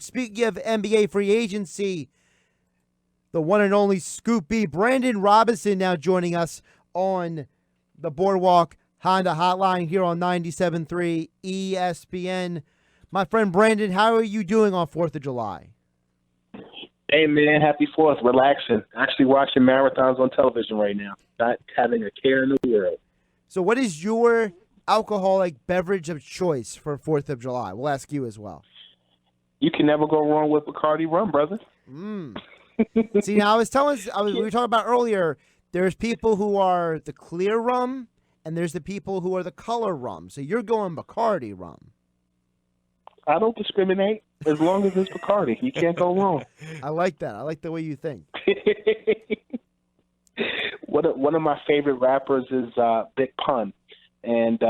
speaking of NBA free agency, the one and only Scoop B, Brandon Robinson, now joining us on the Boardwalk Honda Hotline here on 97.3 ESPN. My friend Brandon, how are you doing on 4th of July? Hey, man, happy 4th. Relaxing. Actually watching marathons on television right now. Not having a care in the world. So what is your alcoholic beverage of choice for 4th of July? We'll ask you as well. You can never go wrong with Bacardi rum, brother. See, now we were talking about earlier, there's people who are the clear rum, and there's the people who are the color rum. So you're going Bacardi rum. I don't discriminate as long as it's Bacardi. You can't go wrong. I like that. I like the way you think. One of my favorite rappers is Big Pun. And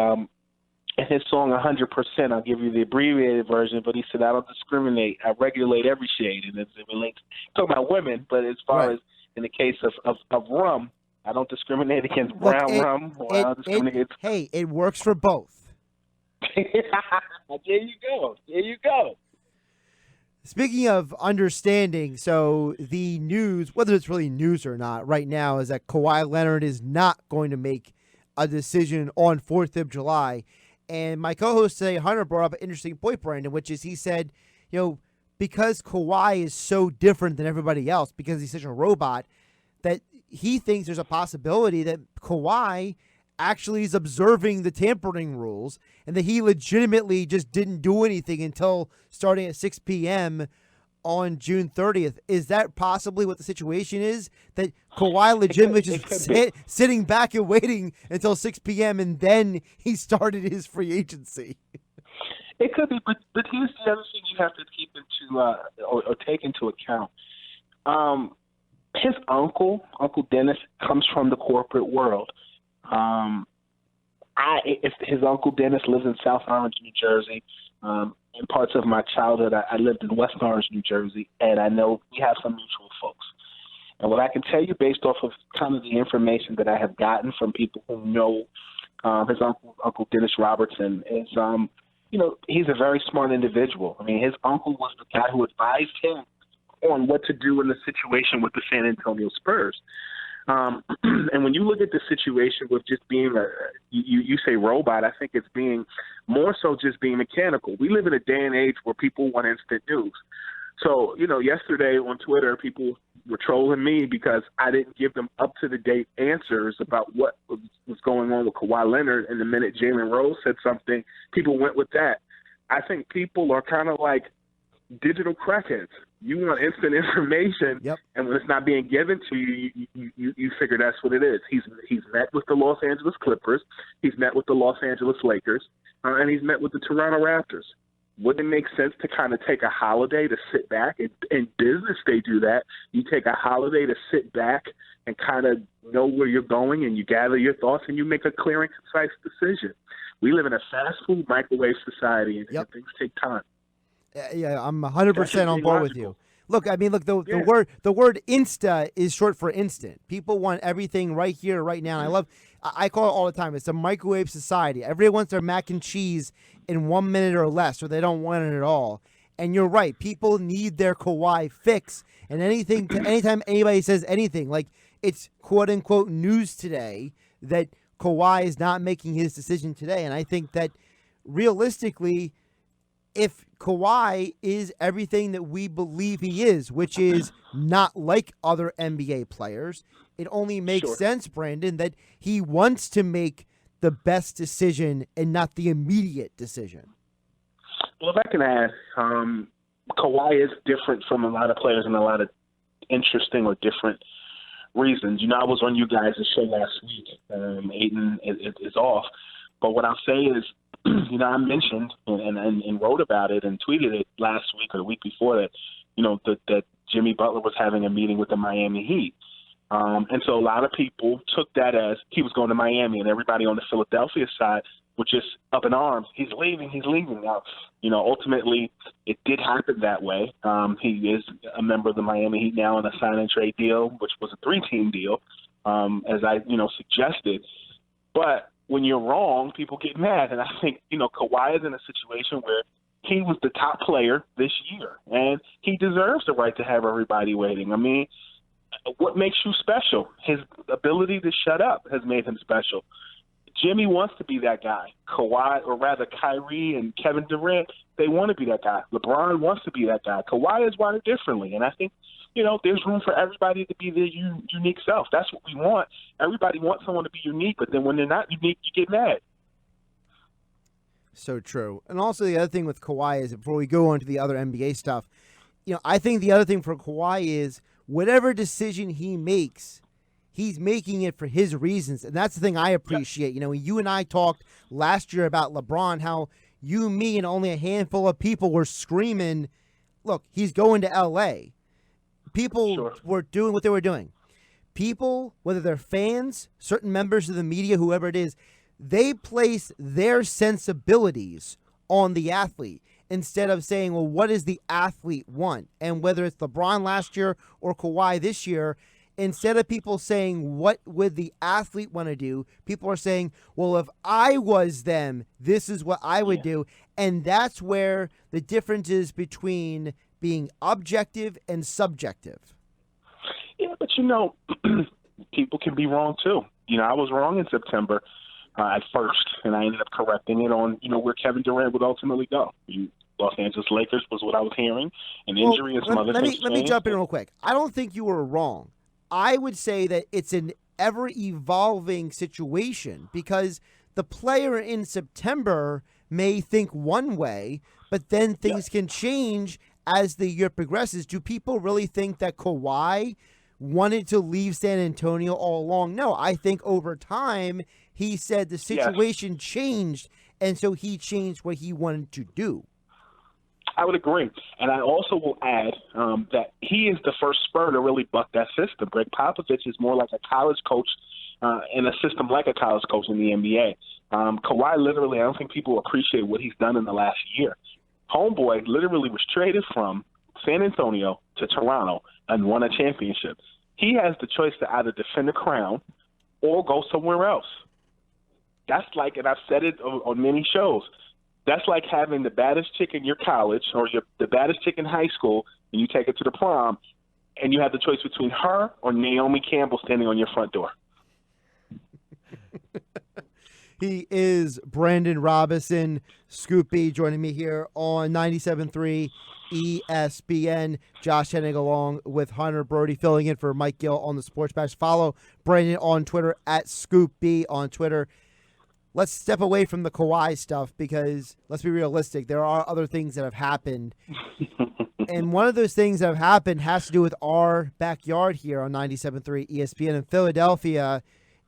in his song 100%, I'll give you the abbreviated version, but he said, I don't discriminate. I regulate every shade. And it relates, talking about women, but as far as in the case of rum, I don't discriminate against brown rum. Or I don't discriminate. Hey, it works for both. There you go. There you go. Speaking of understanding, so the news, whether it's really news or not, right now is that Kawhi Leonard is not going to make a decision on 4th of July. And my co-host today, Hunter, brought up an interesting point, Brandon, which is he said, because Kawhi is so different than everybody else, because he's such a robot, that he thinks there's a possibility that Kawhi actually is observing the tampering rules and that he legitimately just didn't do anything until starting at 6 p.m. on June 30th. Is that possibly what the situation is? That Kawhi legitimately just sitting back and waiting until 6 p.m. and then he started his free agency? It could be, but here's the other thing you have to keep into or take into account. His uncle, Uncle Dennis, comes from the corporate world. If his Uncle Dennis lives in South Orange, New Jersey. In parts of my childhood, I lived in West Orange, New Jersey, and I know we have some mutual folks. And what I can tell you based off of kind of the information that I have gotten from people who know his Uncle Dennis Robertson is, he's a very smart individual. I mean, his uncle was the guy who advised him on what to do in the situation with the San Antonio Spurs. And when you look at the situation with just being you say robot, I think it's being more so just being mechanical. We live in a day and age where people want instant news. So, yesterday on Twitter, people were trolling me because I didn't give them up-to-the-date answers about what was going on with Kawhi Leonard. And the minute Jalen Rose said something, people went with that. I think people are kind of like digital crackheads. You want instant information, and when it's not being given to you, you figure that's what it is. He's met with the Los Angeles Clippers, he's met with the Los Angeles Lakers, and he's met with the Toronto Raptors. Wouldn't it make sense to kind of take a holiday to sit back? In business, they do that. You take a holiday to sit back and kind of know where you're going, and you gather your thoughts, and you make a clear and concise decision. We live in a fast food microwave society, and things take time. Yeah, I'm 100% on board with you. Look, the word Insta is short for instant. People want everything right here, right now. And I call it all the time. It's a microwave society. Everybody wants their mac and cheese in 1 minute or less, or they don't want it at all. And you're right. People need their Kawhi fix. And anytime anybody says anything, like it's quote unquote news today that Kawhi is not making his decision today. And I think that realistically, if Kawhi is everything that we believe he is, which is not like other NBA players, it only makes sense, Brandon, that he wants to make the best decision and not the immediate decision. Well, if I can add, Kawhi is different from a lot of players in a lot of interesting or different reasons. I was on you guys' show last week. Aiden is off. But what I'll say is, I mentioned and wrote about it and tweeted it last week or the week before that Jimmy Butler was having a meeting with the Miami Heat. And so a lot of people took that as he was going to Miami, and everybody on the Philadelphia side were just up in arms. He's leaving. Now, ultimately it did happen that way. He is a member of the Miami Heat now in a sign and trade deal, which was a 3-team deal, as I, suggested. But when you're wrong, people get mad. And I think, Kawhi is in a situation where he was the top player this year, and he deserves the right to have everybody waiting. I mean, what makes you special? His ability to shut up has made him special. Jimmy wants to be that guy. Kawhi, or rather Kyrie and Kevin Durant, they want to be that guy. LeBron wants to be that guy. Kawhi is wired differently, and I think, there's room for everybody to be their unique self. That's what we want. Everybody wants someone to be unique, but then when they're not unique, you get mad. So true. And also the other thing with Kawhi is, before we go on to the other NBA stuff, I think the other thing for Kawhi is whatever decision he makes, he's making it for his reasons. And that's the thing I appreciate. You and I talked last year about LeBron, how you, me, and only a handful of people were screaming, look, he's going to L.A. People were doing what they were doing. People, whether they're fans, certain members of the media, whoever it is, they place their sensibilities on the athlete instead of saying, well, what does the athlete want? And whether it's LeBron last year or Kawhi this year, instead of people saying, what would the athlete want to do, people are saying, well, if I was them, this is what I would do. And that's where the difference is between being objective and subjective. Yeah, but people can be wrong too. I was wrong in September at first, and I ended up correcting it on, where Kevin Durant would ultimately go. Los Angeles Lakers was what I was hearing, an injury and some other things. Let me jump in real quick. I don't think you were wrong. I would say that it's an ever-evolving situation because the player in September may think one way, but then things can change as the year progresses. Do people really think that Kawhi wanted to leave San Antonio all along? No, I think over time he said the situation changed, and so he changed what he wanted to do. I would agree. And I also will add that he is the first Spur to really buck that system. Greg Popovich is more like a college coach in a system like a college coach in the NBA. Kawhi literally, I don't think people appreciate what he's done in the last year. Homeboy literally was traded from San Antonio to Toronto and won a championship. He has the choice to either defend the crown or go somewhere else. That's like, and I've said it on many shows, that's like having the baddest chick in your college or the baddest chick in high school, and you take her to the prom, and you have the choice between her or Naomi Campbell standing on your front door. He is Brandon Robinson, Scoop B, joining me here on 97.3 ESPN. Josh Hennig along with Hunter Brody, filling in for Mike Gill on the Sports Bash. Follow Brandon on Twitter at Scoop B on Twitter. Let's step away from the Kawhi stuff because, let's be realistic, there are other things that have happened. And one of those things that have happened has to do with our backyard here on 97.3 ESPN in Philadelphia.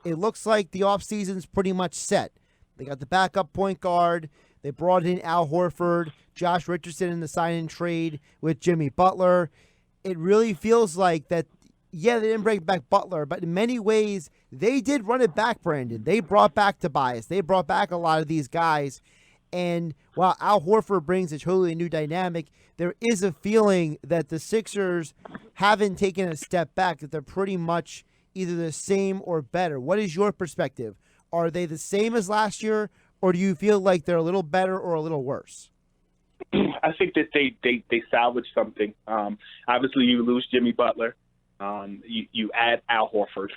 It looks like the offseason's pretty much set. They got the backup point guard. They brought in Al Horford, Josh Richardson in the sign-in trade with Jimmy Butler. It really feels like that, they didn't bring back Butler, but in many ways, they did run it back, Brandon. They brought back Tobias. They brought back a lot of these guys. And while Al Horford brings a totally new dynamic, there is a feeling that the Sixers haven't taken a step back, that they're pretty much either the same or better. What is your perspective? Are they the same as last year, or do you feel like they're a little better or a little worse? I think that they salvaged something. Obviously, you lose Jimmy Butler. You add Al Horford.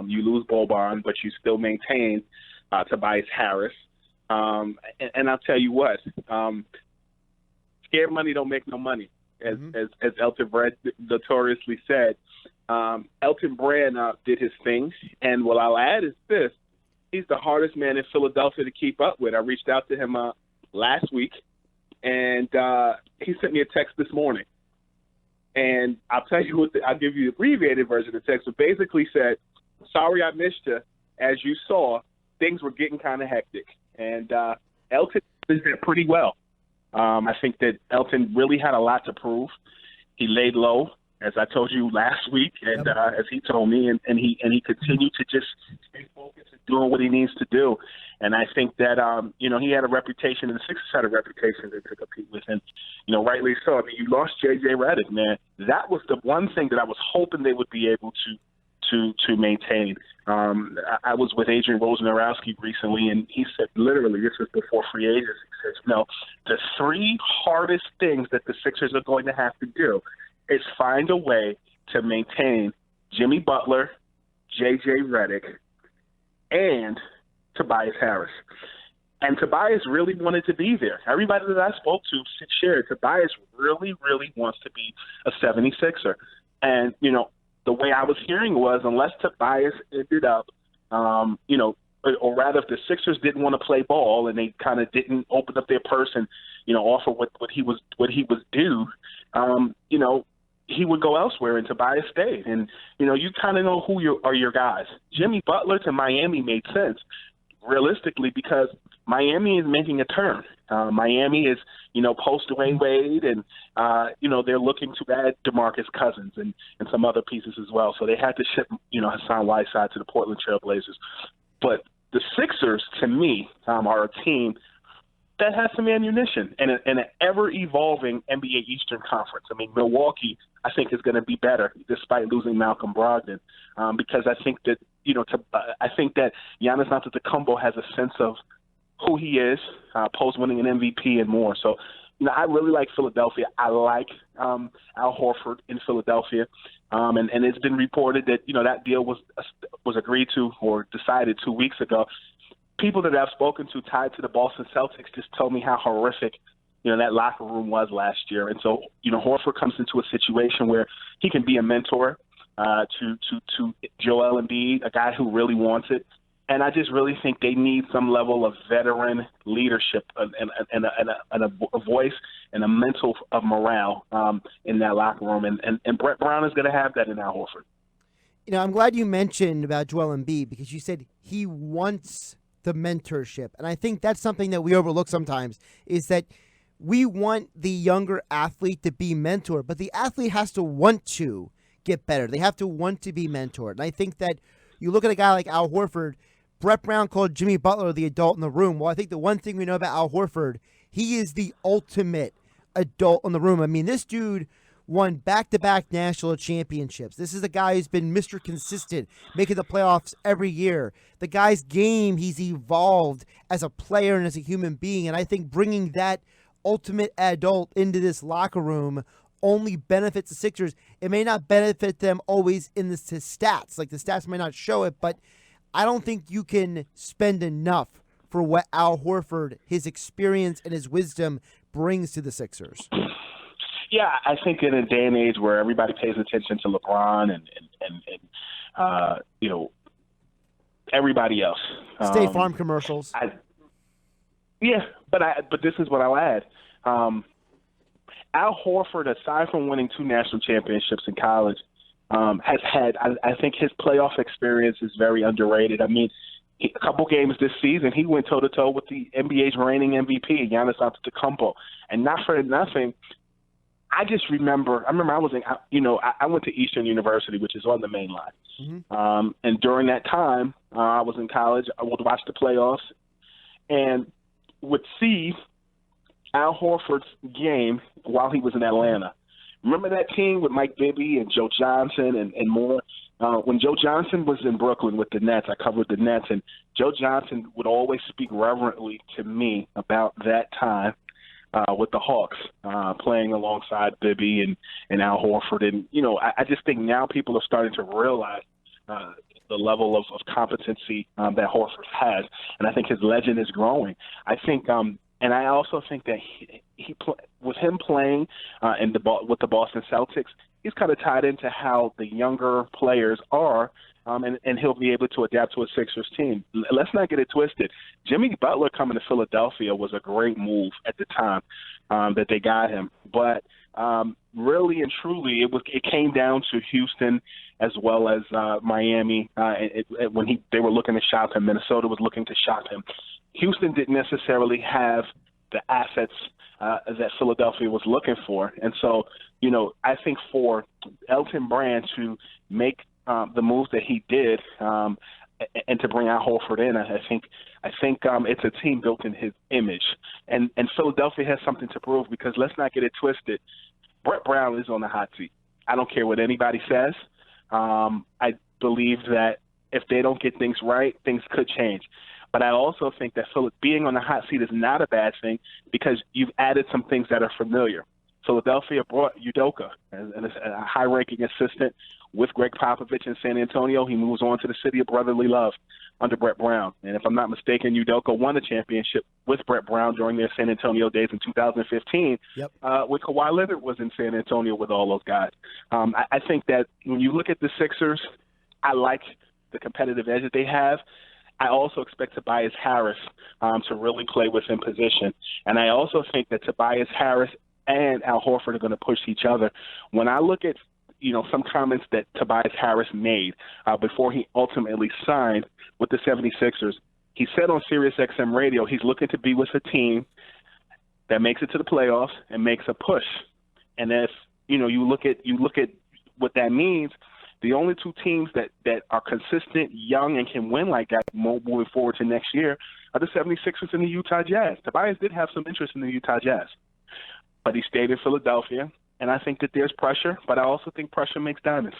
You lose Boban, but you still maintain Tobias Harris. And I'll tell you what, scared money don't make no money, as Elton Brand notoriously said. Elton Brand did his thing, and what I'll add is this. He's the hardest man in Philadelphia to keep up with. I reached out to him last week, and he sent me a text this morning. And I'll tell you I'll give you the abbreviated version of the text, but basically said, sorry I missed you. As you saw, things were getting kind of hectic. And Elton did that pretty well. I think that Elton really had a lot to prove. He laid low, as I told you last week, and as he told me, and he continued to just stay focused and doing what he needs to do. And I think that he had a reputation, and the Sixers had a reputation to compete with, and rightly so. I mean, you lost J.J. Redick, man. That was the one thing that I was hoping they would be able to maintain. I was with Adrian Wojnarowski recently, and he said literally this was before free agency says, the three hardest things that the Sixers are going to have to do is find a way to maintain Jimmy Butler, J.J. Redick, and Tobias Harris. And Tobias really wanted to be there. Everybody that I spoke to shared Tobias really, really wants to be a 76er. And, the way I was hearing was unless Tobias ended up, or rather if the Sixers didn't want to play ball and they kind of didn't open up their purse and, offer what he was due, he would go elsewhere and Tobias stayed. And, you kind of know who are your guys. Jimmy Butler to Miami made sense realistically because Miami is making a turn. Miami is, post Dwayne Wade and, they're looking to add DeMarcus Cousins and some other pieces as well. So they had to ship, Hassan Whiteside to the Portland Trail Blazers. But the Sixers, to me, are a team that has some ammunition and an ever-evolving NBA Eastern Conference. I mean, Milwaukee, I think, is going to be better despite losing Malcolm Brogdon because I think that, I think that Giannis Antetokounmpo has a sense of who he is, post winning an MVP and more. So, I really like Philadelphia. I like Al Horford in Philadelphia. And it's been reported that, that deal was agreed to or decided 2 weeks ago. People that I've spoken to tied to the Boston Celtics just told me how horrific, that locker room was last year. And so, Horford comes into a situation where he can be a mentor to Joel Embiid, a guy who really wants it. And I just really think they need some level of veteran leadership and a voice and a mental of morale in that locker room. And Brett Brown is going to have that in Al Horford. I'm glad you mentioned about Joel Embiid because you said he wants the mentorship. And I think that's something that we overlook sometimes is that we want the younger athlete to be mentored, but the athlete has to want to get better. They have to want to be mentored. And I think that you look at a guy like Al Horford, Brett Brown called Jimmy Butler the adult in the room. Well, I think the one thing we know about Al Horford, he is the ultimate adult in the room. I mean, this dude won back-to-back national championships. This is a guy who's been Mr. Consistent, making the playoffs every year. The guy's game, he's evolved as a player and as a human being. And I think bringing that ultimate adult into this locker room only benefits the Sixers. It may not benefit them always in the stats. Like the stats may not show it, but I don't think you can spend enough for what Al Horford, his experience and his wisdom brings to the Sixers. Yeah, I think in a day and age where everybody pays attention to LeBron and everybody else. State Farm commercials. But this is what I'll add. Al Horford, aside from winning 2 national championships in college, has had, I think his playoff experience is very underrated. I mean, a couple games this season, he went toe-to-toe with the NBA's reigning MVP, Giannis Antetokounmpo. And not for nothing, I remember I was I went to Eastern University, which is on the main line. Mm-hmm. And during that time, I was in college. I would watch the playoffs and would see Al Horford's game while he was in Atlanta. Remember that team with Mike Bibby and Joe Johnson and more? When Joe Johnson was in Brooklyn with the Nets, I covered the Nets, and Joe Johnson would always speak reverently to me about that time with the Hawks, playing alongside Bibby and Al Horford. And, I just think now people are starting to realize the level of competency that Horford has, and I think his legend is growing. I think and I also think that with him playing with the Boston Celtics, he's kind of tied into how the younger players are, and he'll be able to adapt to a Sixers team. Let's not get it twisted. Jimmy Butler coming to Philadelphia was a great move at the time that they got him. But really and truly, it came down to Houston as well as Miami when they were looking to shop him. Minnesota was looking to shop him. Houston didn't necessarily have the assets that Philadelphia was looking for. And so, I think for Elton Brand to make the moves that he did and to bring Al Horford in, I think it's a team built in his image. And Philadelphia has something to prove because let's not get it twisted. Brett Brown is on the hot seat. I don't care what anybody says. I believe that if they don't get things right, things could change. But I also think that being on the hot seat is not a bad thing because you've added some things that are familiar. Philadelphia brought Udoka as a high-ranking assistant with Greg Popovich in San Antonio. He moves on to the city of brotherly love under Brett Brown. And if I'm not mistaken, Udoka won a championship with Brett Brown during their San Antonio days in 2015 when Kawhi Leonard was in San Antonio with all those guys. I think that when you look at the Sixers, I like the competitive edge that they have. I also expect Tobias Harris to really play within position. And I also think that Tobias Harris and Al Horford are going to push each other. When I look at some comments that Tobias Harris made before he ultimately signed with the 76ers, he said on SiriusXM radio he's looking to be with a team that makes it to the playoffs and makes a push. And if you look at what that means, the only two teams that are consistent, young, and can win like that moving forward to next year are the 76ers and the Utah Jazz. Tobias did have some interest in the Utah Jazz, but he stayed in Philadelphia. And I think that there's pressure, but I also think pressure makes diamonds.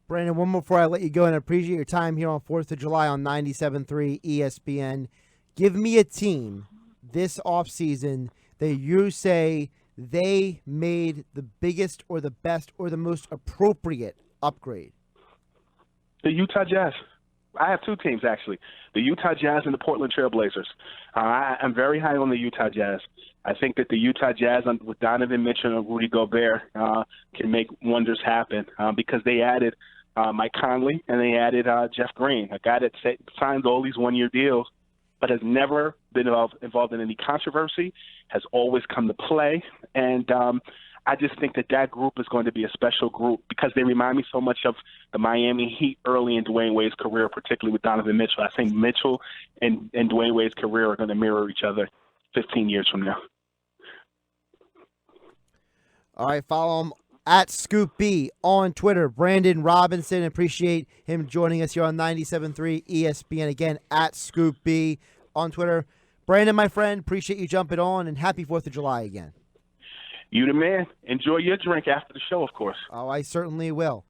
Brandon, one more before I let you go, and I appreciate your time here on 4th of July on 97.3 ESPN. Give me a team this offseason that you say they made the biggest or the best or the most appropriate upgrade. The Utah Jazz. I have two teams, actually, the Utah Jazz and the Portland Trail Blazers. I'm very high on the Utah Jazz. I think that the Utah Jazz with Donovan Mitchell and Rudy Gobert can make wonders happen because they added Mike Conley and they added Jeff Green, a guy that signs all these one-year deals but has never been involved in any controversy, has always come to play. And I just think that group is going to be a special group because they remind me so much of the Miami Heat early in Dwayne Wade's career, particularly with Donovan Mitchell. I think Mitchell and Dwayne Wade's career are going to mirror each other 15 years from now. All right, follow him at Scoop B on Twitter. Brandon Robinson, appreciate him joining us here on 97.3 ESPN. Again, at Scoop B on Twitter. Brandon, my friend, appreciate you jumping on, and happy 4th of July again. You the man. Enjoy your drink after the show, of course. Oh, I certainly will.